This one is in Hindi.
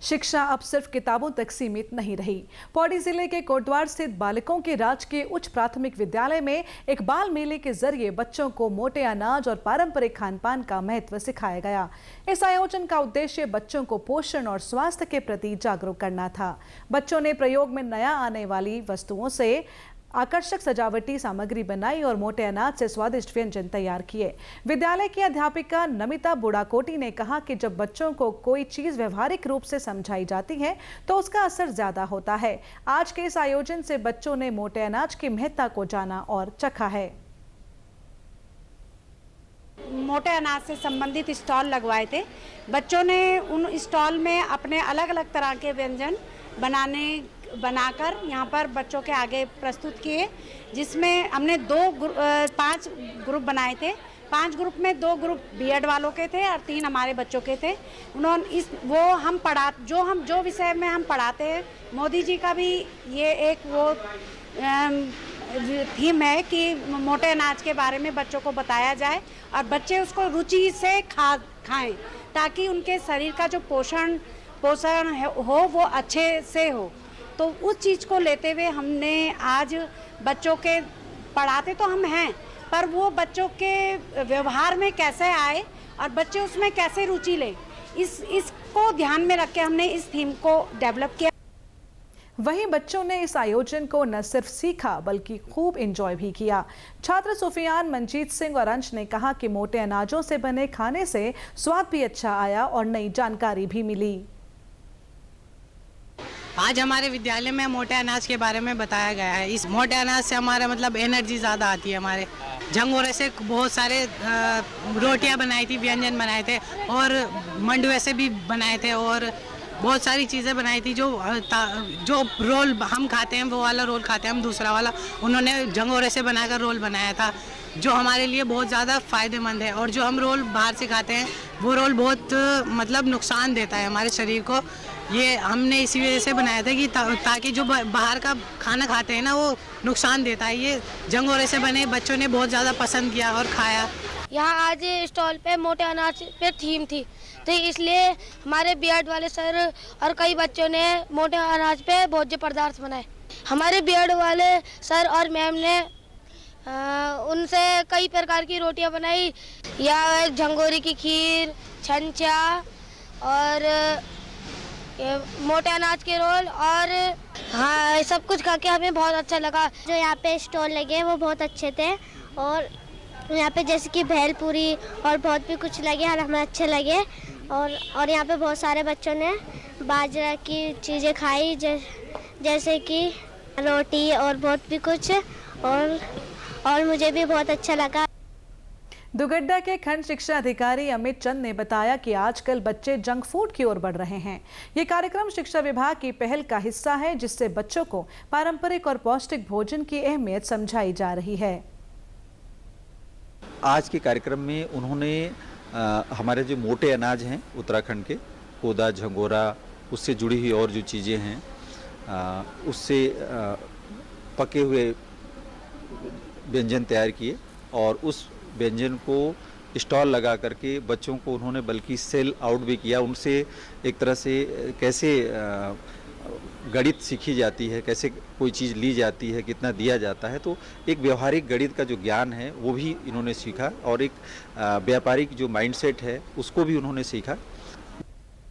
शिक्षा अब सिर्फ किताबों तक सीमित नहीं रही। पौड़ी जिले के कोटद्वार स्थित बालिकों के राजकीय उच्च प्राथमिक विद्यालय में एक बाल मेले के जरिए बच्चों को मोटे अनाज और पारंपरिक खान पान का महत्व सिखाया गया। इस आयोजन का उद्देश्य बच्चों को पोषण और स्वास्थ्य के प्रति जागरूक करना था। बच्चों ने प्रयोग में नया आने वाली वस्तुओं से आकर्षक सजावटी सामग्री बनाई और मोटे अनाज से स्वादिष्ट व्यंजन तैयार किए। विद्यालय की अध्यापिका नमिता बुढ़ाकोटी ने कहा कि जब बच्चों को कोई चीज व्यवहारिक रूप से समझाई जाती है तो उसका असर ज्यादा होता है। आज के इस आयोजन से बच्चों ने मोटे अनाज की महत्ता को जाना और चखा है। मोटे अनाज से संबंधित स्टॉल लगवाए थे। बच्चों ने उन स्टॉल में अपने अलग अलग तरह के व्यंजन बनाकर यहाँ पर बच्चों के आगे प्रस्तुत किए, जिसमें हमने 5 ग्रुप बनाए थे। 5 ग्रुप में 2 ग्रुप बीएड वालों के थे और 3 हमारे बच्चों के थे। उन्होंने जो विषय में हम पढ़ाते हैं, मोदी जी का भी ये एक थीम है कि मोटे अनाज के बारे में बच्चों को बताया जाए और बच्चे उसको रुचि से खाएं ताकि उनके शरीर का जो पोषण हो वो अच्छे से हो। तो उस चीज़ को लेते हुए हमने आज बच्चों के पढ़ाते तो हम हैं, पर वो बच्चों के व्यवहार में कैसे आए और बच्चे उसमें कैसे रुचि लें, इसको ध्यान में रख के हमने इस थीम को डेवलप किया। वहीं बच्चों ने इस आयोजन को न सिर्फ सीखा बल्कि खूब एंजॉय भी किया। छात्र सुफियान, मनजीत सिंह और अंश ने कहा कि मोटे अनाजों से बने खाने से स्वाद भी अच्छा आया और नई जानकारी भी मिली। आज हमारे विद्यालय में मोटे अनाज के बारे में बताया गया है। इस मोटे अनाज से हमारा मतलब एनर्जी ज़्यादा आती है। हमारे झंगोरे से बहुत सारे रोटियां बनाई थी, व्यंजन बनाए थे और मंडुए से भी बनाए थे और बहुत सारी चीज़ें बनाई थी। जो रोल हम खाते हैं वो वाला रोल खाते हैं हम, दूसरा वाला उन्होंने झंगोरे से बनाकर रोल बनाया था, जो हमारे लिए बहुत ज़्यादा फ़ायदेमंद है। और जो हम रोल बाहर से खाते हैं वो रोल बहुत मतलब नुकसान देता है हमारे शरीर को। ये हमने इसी वजह से बनाया था कि ताकि जो बाहर का खाना खाते हैं ना वो नुकसान देता है। ये झंगोरे से बने, बच्चों ने बहुत ज़्यादा पसंद किया और खाया। यहाँ आज स्टॉल पे मोटे अनाज पे थीम थी, तो इसलिए हमारे बीएड वाले सर और कई बच्चों ने मोटे अनाज पे भोज्य पदार्थ बनाए। हमारे बीएड वाले सर और मैम ने उनसे कई प्रकार की रोटियां बनाई, या झंगोरी की खीर, छंचा और मोटे अनाज के रोल, और हाँ सब कुछ खा के हमें बहुत अच्छा लगा। जो यहाँ पे स्टॉल लगे वो बहुत अच्छे थे और यहाँ पे जैसे कि भेलपूरी और बहुत भी कुछ लगे और हमें अच्छे लगे। और यहाँ पे बहुत सारे बच्चों ने बाजरा की चीज़ें खाई, जैसे कि रोटी और बहुत भी कुछ, और मुझे भी बहुत अच्छा लगा। दुगड्डा के खंड शिक्षा अधिकारी अमित चंद ने बताया कि आजकल बच्चे जंक फूड की ओर बढ़ रहे हैं। ये कार्यक्रम शिक्षा विभाग की पहल का हिस्सा है, जिससे बच्चों को पारंपरिक और पौष्टिक भोजन की अहमियत समझाई जा रही है। आज के कार्यक्रम में उन्होंने हमारे जो मोटे अनाज हैं उत्तराखंड के, कोदा, झंगोरा, उससे जुड़ी हुई और जो चीज़ें हैं उससे पके हुए व्यंजन तैयार किए और उस व्यंजन को स्टॉल लगा करके बच्चों को उन्होंने बल्कि सेल आउट भी किया। उनसे एक तरह से कैसे गणित सीखी जाती है, कैसे कोई चीज़ ली जाती है, कितना दिया जाता है, तो एक व्यवहारिक गणित का जो ज्ञान है वो भी इन्होंने सीखा और एक व्यापारिक जो माइंडसेट है उसको भी उन्होंने सीखा।